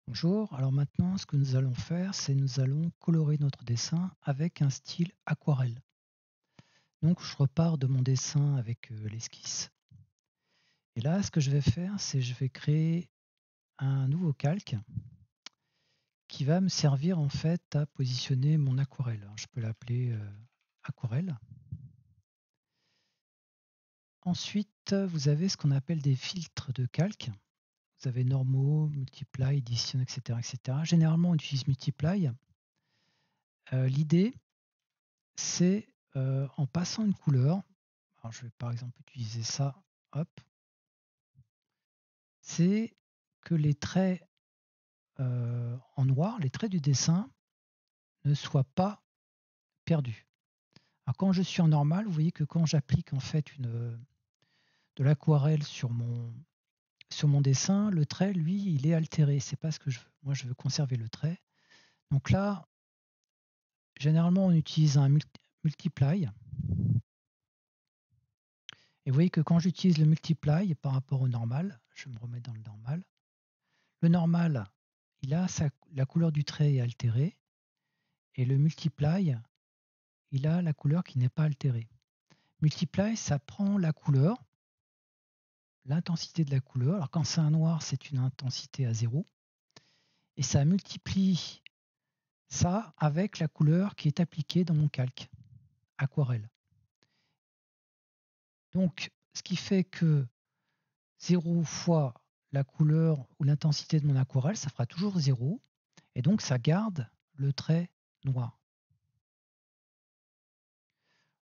Bonjour, alors maintenant ce que nous allons faire, c'est nous allons colorer notre dessin avec un style aquarelle. Donc je repars de mon dessin avec l'esquisse. Et là, ce que je vais faire, c'est je vais créer un nouveau calque qui va me servir en fait à positionner mon aquarelle. Alors, je peux l'appeler aquarelle. Ensuite, vous avez ce qu'on appelle des filtres de calque. Vous avez normaux, multiply, edition, etc., etc. Généralement, on utilise multiply. L'idée, c'est en passant une couleur, alors je vais par exemple utiliser ça, hop, c'est que les traits en noir, les traits du dessin ne soient pas perdus. Alors quand je suis en normal, vous voyez que quand j'applique en fait de l'aquarelle sur mon dessin, le trait, lui, il est altéré. C'est pas ce que je veux. Moi, je veux conserver le trait. Donc là, généralement, on utilise un multiply. Et vous voyez que quand j'utilise le multiply par rapport au normal, je me remets dans le normal, la couleur du trait est altérée et le multiply, il a la couleur qui n'est pas altérée. Multiply, ça prend la couleur, l'intensité de la couleur. Alors quand c'est un noir, c'est une intensité à 0 et ça multiplie ça avec la couleur qui est appliquée dans mon calque aquarelle. Donc, ce qui fait que 0 fois la couleur ou l'intensité de mon aquarelle, ça fera toujours 0 et donc ça garde le trait noir.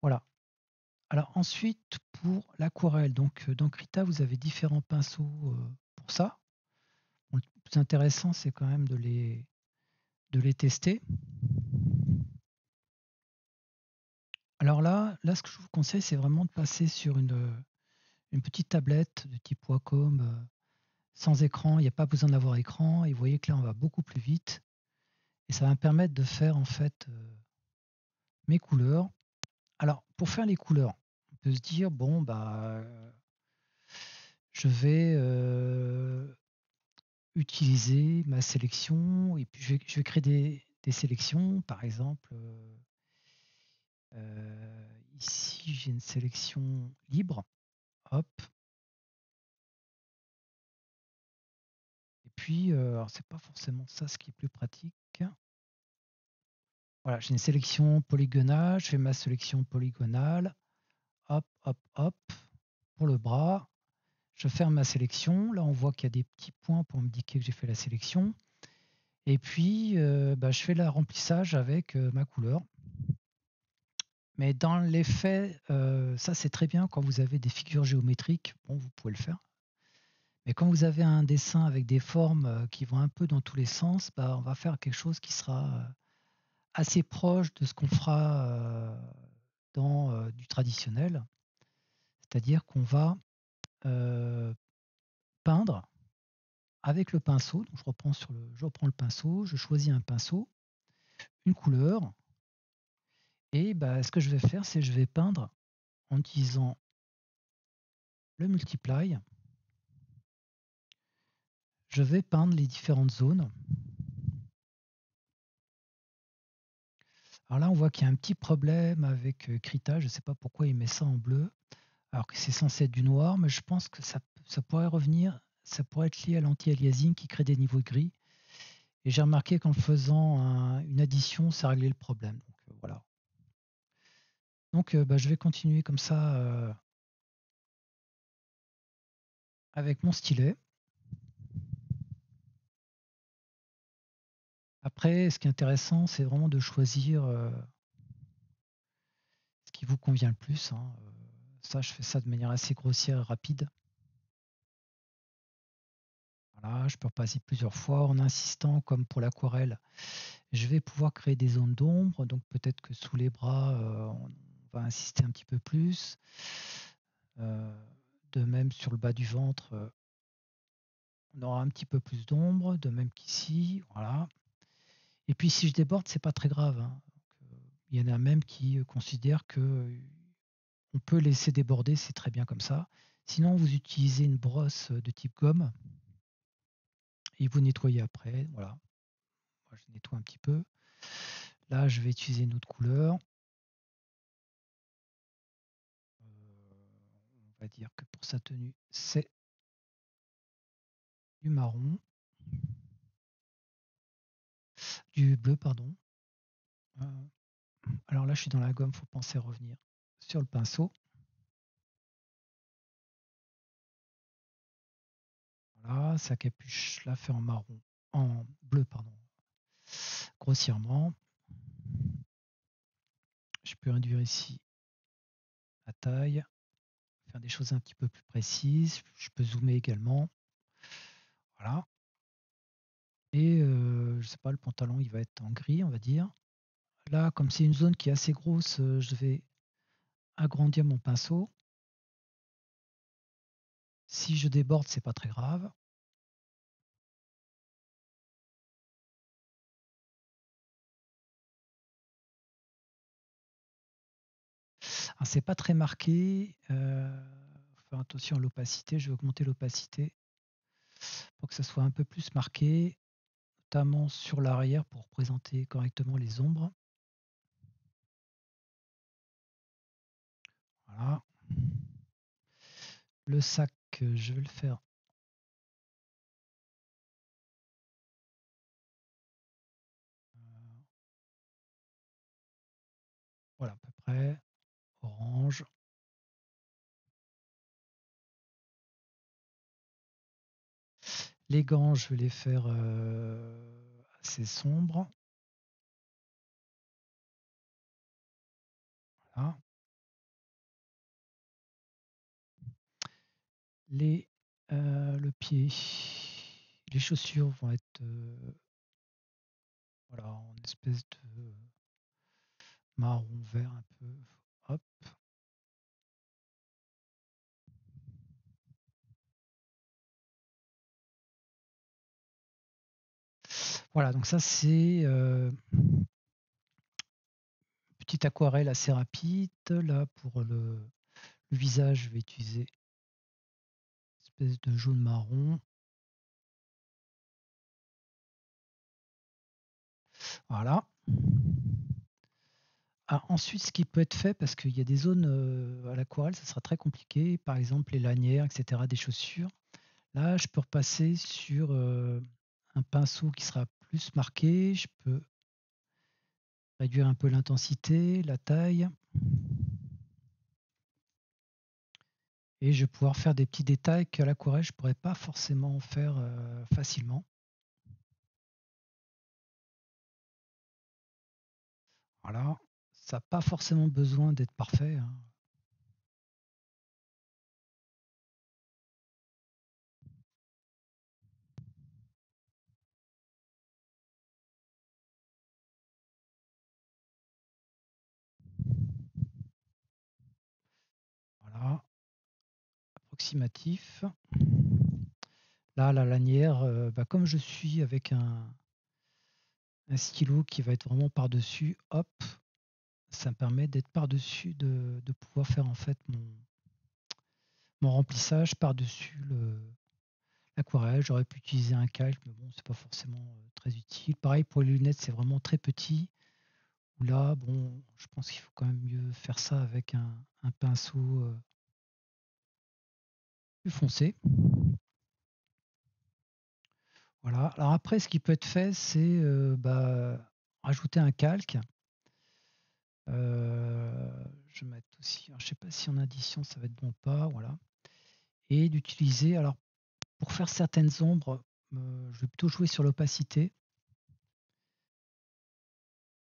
Voilà. Alors ensuite, pour l'aquarelle, donc dans Krita, vous avez différents pinceaux pour ça. Bon, le plus intéressant, c'est quand même de les tester. Alors là, ce que je vous conseille, c'est vraiment de passer sur une petite tablette de type Wacom sans écran. Il n'y a pas besoin d'avoir écran. Et vous voyez que là, on va beaucoup plus vite. Et ça va me permettre de faire en fait mes couleurs. Alors, pour faire les couleurs, on peut se dire, bon, bah, je vais utiliser ma sélection et puis je vais créer des sélections. Par exemple, ici j'ai une sélection libre. Hop. Et puis, alors c'est pas forcément ça ce qui est plus pratique. Voilà, j'ai une sélection polygonale. Je fais ma sélection polygonale. Hop, hop, hop. Pour le bras, je ferme ma sélection. Là, on voit qu'il y a des petits points pour m'indiquer que j'ai fait la sélection. Et puis, bah, je fais le remplissage avec ma couleur. Mais dans les faits, ça c'est très bien quand vous avez des figures géométriques, bon, vous pouvez le faire. Mais quand vous avez un dessin avec des formes qui vont un peu dans tous les sens, bah, on va faire quelque chose qui sera assez proche de ce qu'on fera dans du traditionnel. C'est-à-dire qu'on va peindre avec le pinceau. Donc je reprends le pinceau, je choisis un pinceau, une couleur, et bah, ce que je vais faire, c'est que je vais peindre en utilisant le multiply. Je vais peindre les différentes zones. Alors là, on voit qu'il y a un petit problème avec Krita. Je ne sais pas pourquoi il met ça en bleu, alors que c'est censé être du noir, mais je pense que ça pourrait revenir, ça pourrait être lié à l'anti-aliasing qui crée des niveaux de gris. Et j'ai remarqué qu'en faisant une addition, ça réglait le problème. Donc voilà. Donc bah, je vais continuer comme ça avec mon stylet. Après, ce qui est intéressant, c'est vraiment de choisir ce qui vous convient le plus, hein. Ça, je fais ça de manière assez grossière et rapide. Voilà, je peux repasser plusieurs fois en insistant, comme pour l'aquarelle. Je vais pouvoir créer des zones d'ombre, donc peut-être que sous les bras, on va insister un petit peu plus. Euh, de même sur le bas du ventre, on aura un petit peu plus d'ombre, de même qu'ici, voilà. Et puis si je déborde, c'est pas très grave, hein. Donc, il y en a même qui considèrent que on peut laisser déborder, c'est très bien comme ça. Sinon, vous utilisez une brosse de type gomme et vous nettoyez après. Voilà, moi, je nettoie un petit peu. Là, je vais utiliser une autre couleur. On va dire que pour sa tenue, c'est du marron, du bleu, pardon. Alors là, je suis dans la gomme, faut penser à revenir sur le pinceau. Voilà, sa capuche, la fait en marron, en bleu, pardon, grossièrement. Je peux réduire ici la taille, faire des choses un petit peu plus précises. Je peux zoomer également. Voilà. Et je sais pas, le pantalon, il va être en gris, on va dire. Là, comme c'est une zone qui est assez grosse, je vais agrandir mon pinceau. Si je déborde, c'est pas très grave. Alors, c'est pas très marqué. Faut faire attention à l'opacité. Je vais augmenter l'opacité pour que ça soit un peu plus marqué, notamment sur l'arrière pour représenter correctement les ombres. Voilà. Le sac, je vais le faire. Voilà, à peu près. Orange. Les gants, je vais les faire assez sombres. Voilà. Le pied, les chaussures vont être voilà, en espèce de marron vert un peu. Hop. Voilà, donc ça c'est petite aquarelle assez rapide. Là pour le visage, je vais utiliser une espèce de jaune marron. Voilà. Ah, ensuite, ce qui peut être fait, parce qu'il y a des zones à l'aquarelle, ça sera très compliqué, par exemple les lanières, etc., des chaussures. Là, je peux repasser sur un pinceau qui sera plus marqué. Je peux réduire un peu l'intensité, la taille. Et je vais pouvoir faire des petits détails qu'à l'aquarelle, je ne pourrais pas forcément faire facilement. Voilà. Ça n'a pas forcément besoin d'être parfait, hein. Voilà. Approximatif. Là, la lanière, bah, comme je suis avec un stylo qui va être vraiment par-dessus, hop, ça me permet d'être par-dessus, de pouvoir faire en fait mon remplissage par-dessus l'aquarelle. J'aurais pu utiliser un calque, mais bon, c'est pas forcément très utile. Pareil pour les lunettes, c'est vraiment très petit. Là, bon, je pense qu'il faut quand même mieux faire ça avec un pinceau plus foncé. Voilà. Alors après, ce qui peut être fait, c'est bah, rajouter un calque. Je vais mettre aussi, alors, je ne sais pas si en addition ça va être bon ou pas, voilà. Et d'utiliser, alors pour faire certaines ombres, je vais plutôt jouer sur l'opacité.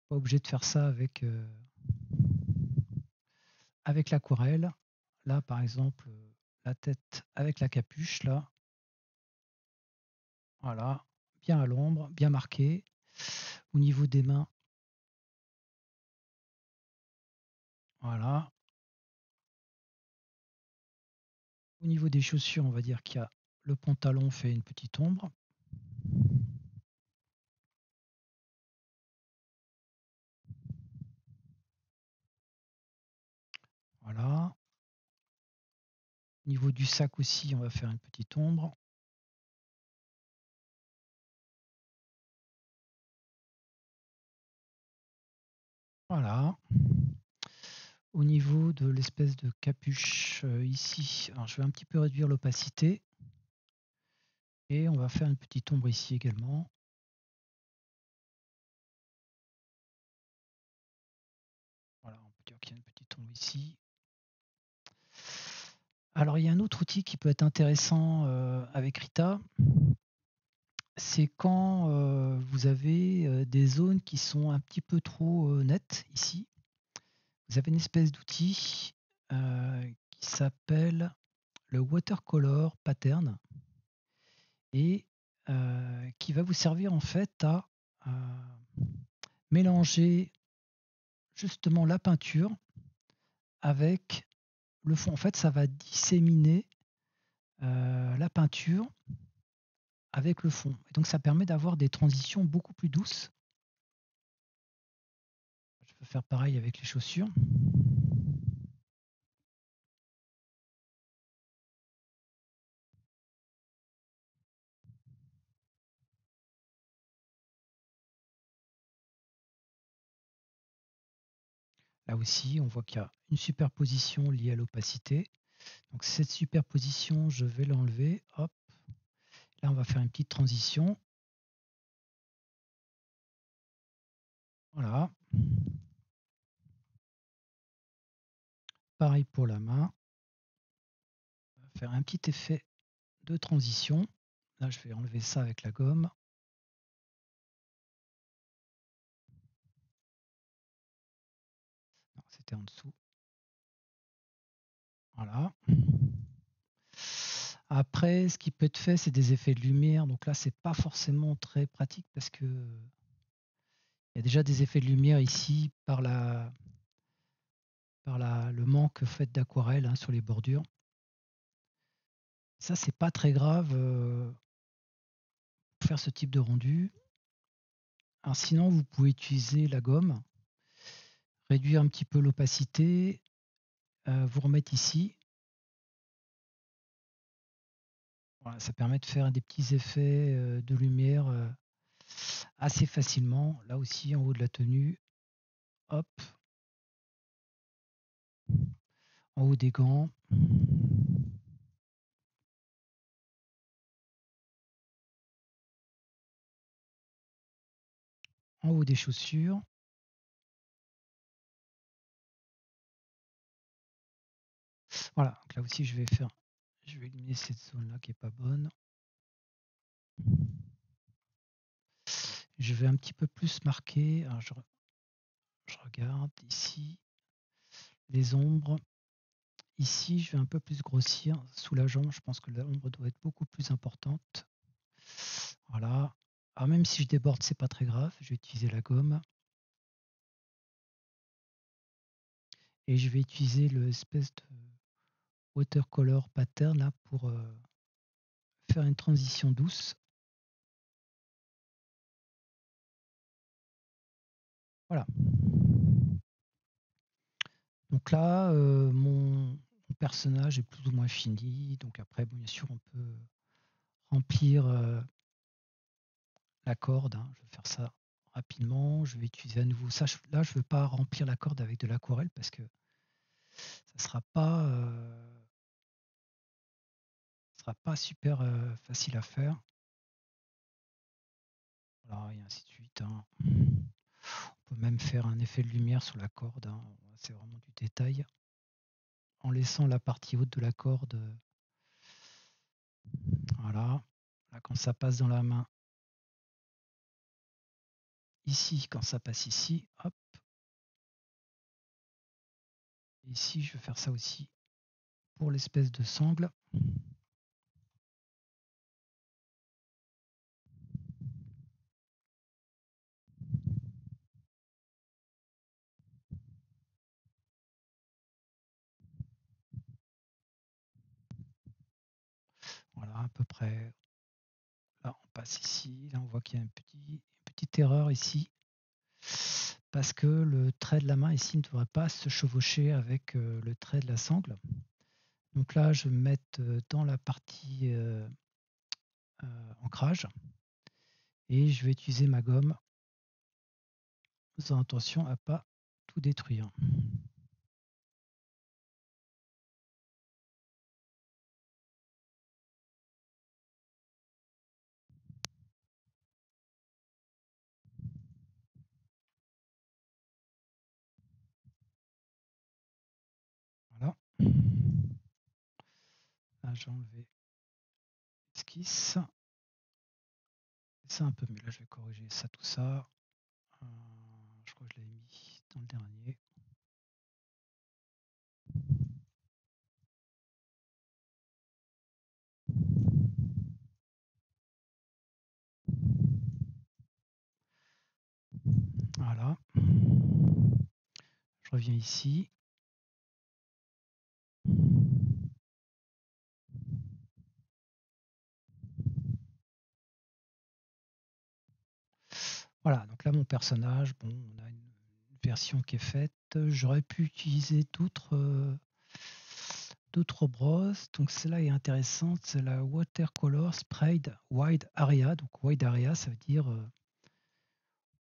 Pas obligé de faire ça avec l'aquarelle. Là, par exemple, la tête avec la capuche, là, voilà, bien à l'ombre, bien marqué. Au niveau des mains, voilà. Au niveau des chaussures, on va dire qu'il y a le pantalon fait une petite ombre. Voilà. Au niveau du sac aussi, on va faire une petite ombre. Voilà. Au niveau de l'espèce de capuche ici, alors je vais un petit peu réduire l'opacité et on va faire une petite ombre ici également. Voilà, on peut dire qu'il y a une petite ombre ici. Alors il y a un autre outil qui peut être intéressant avec Rita, c'est quand vous avez des zones qui sont un petit peu trop nettes ici. Vous avez une espèce d'outil qui s'appelle le watercolor pattern et qui va vous servir en fait à mélanger justement la peinture avec le fond. En fait, ça va disséminer la peinture avec le fond. Et donc, ça permet d'avoir des transitions beaucoup plus douces. Je peux faire pareil avec les chaussures. Là aussi, on voit qu'il y a une superposition liée à l'opacité. Donc cette superposition, je vais l'enlever. Hop. Là, on va faire une petite transition. Voilà. Pareil pour la main. On va faire un petit effet de transition. Là, je vais enlever ça avec la gomme. Non, c'était en dessous. Voilà. Après, ce qui peut être fait, c'est des effets de lumière. Donc là, c'est pas forcément très pratique parce que il y a déjà des effets de lumière ici par le manque fait d'aquarelle hein, sur les bordures. Ça, c'est pas très grave pour faire ce type de rendu. Alors sinon, vous pouvez utiliser la gomme, réduire un petit peu l'opacité, vous remettre ici. Voilà, ça permet de faire des petits effets de lumière assez facilement. Là aussi, en haut de la tenue, hop, en haut des gants. En haut des chaussures. Voilà, donc là aussi je vais éliminer cette zone là qui est pas bonne. Je vais un petit peu plus marquer. Alors je regarde ici les ombres. Ici, je vais un peu plus grossir sous la jambe. Je pense que l'ombre doit être beaucoup plus importante. Voilà. Alors même si je déborde, c'est pas très grave. Je vais utiliser la gomme. Et je vais utiliser l'espèce de watercolor pattern là pour faire une transition douce. Voilà. Donc là, mon personnage est plus ou moins fini. Donc après, bien sûr, on peut remplir la corde. Hein. Je vais faire ça rapidement. Je vais utiliser à nouveau ça. Là, je ne veux pas remplir la corde avec de l'aquarelle parce que ça ne sera pas super facile à faire. Voilà, et ainsi de suite. Hein. On peut même faire un effet de lumière sur la corde. Hein. C'est vraiment du détail. En laissant la partie haute de la corde. Voilà. Là, quand ça passe dans la main. Ici, quand ça passe ici, hop. Ici, je vais faire ça aussi pour l'espèce de sangle. Voilà, à peu près. Là, on passe ici. Là, on voit qu'il y a une petite erreur ici. Parce que le trait de la main ici ne devrait pas se chevaucher avec le trait de la sangle. Donc là, je vais me mettre dans la partie ancrage. Et je vais utiliser ma gomme en faisant attention à ne pas tout détruire. Voilà. Là, j'ai enlevé esquisse. C'est un peu mieux. Là, je vais corriger ça, tout ça. Je crois que je l'avais mis dans le dernier. Voilà. Je reviens ici. Voilà, donc là mon personnage, bon, on a une version qui est faite. J'aurais pu utiliser d'autres brosses. Donc celle-là est intéressante, c'est la Watercolor Sprayed Wide Area. Donc Wide Area, ça veut dire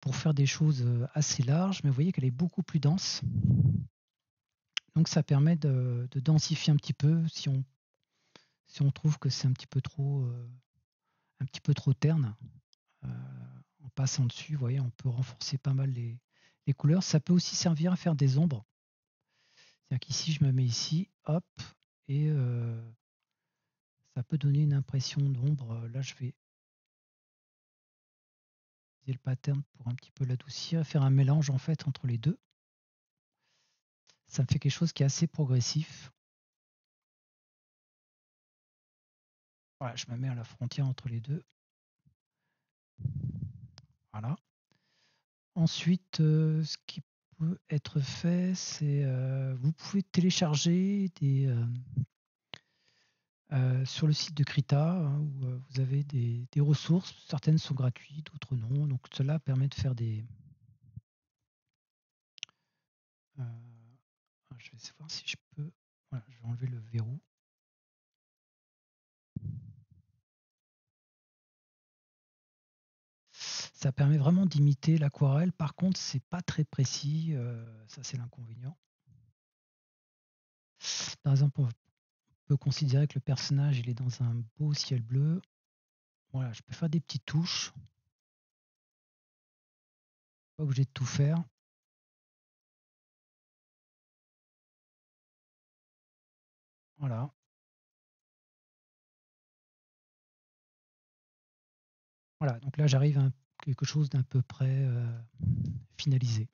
pour faire des choses assez larges, mais vous voyez qu'elle est beaucoup plus dense. Donc ça permet de densifier un petit peu si on trouve que c'est un petit peu trop terne. En passant dessus, vous voyez, on peut renforcer pas mal les couleurs. Ça peut aussi servir à faire des ombres. C'est-à-dire qu'ici, je me mets ici, hop, et ça peut donner une impression d'ombre. Là, je vais utiliser le pattern pour un petit peu l'adoucir, faire un mélange en fait entre les deux. Ça me fait quelque chose qui est assez progressif. Voilà, je me mets à la frontière entre les deux. Voilà. Ensuite, ce qui peut être fait, c'est vous pouvez télécharger sur le site de Krita, hein, où vous avez des ressources. Certaines sont gratuites, d'autres non. Donc cela permet de faire des... je vais voir si je peux... Voilà, je vais enlever le verrou. Ça permet vraiment d'imiter l'aquarelle. Par contre, c'est pas très précis. Ça, c'est l'inconvénient. Par exemple, on peut considérer que le personnage il est dans un beau ciel bleu. Voilà, je peux faire des petites touches. Pas obligé de tout faire. Voilà. Voilà, donc là j'arrive à quelque chose d'un peu près finalisé.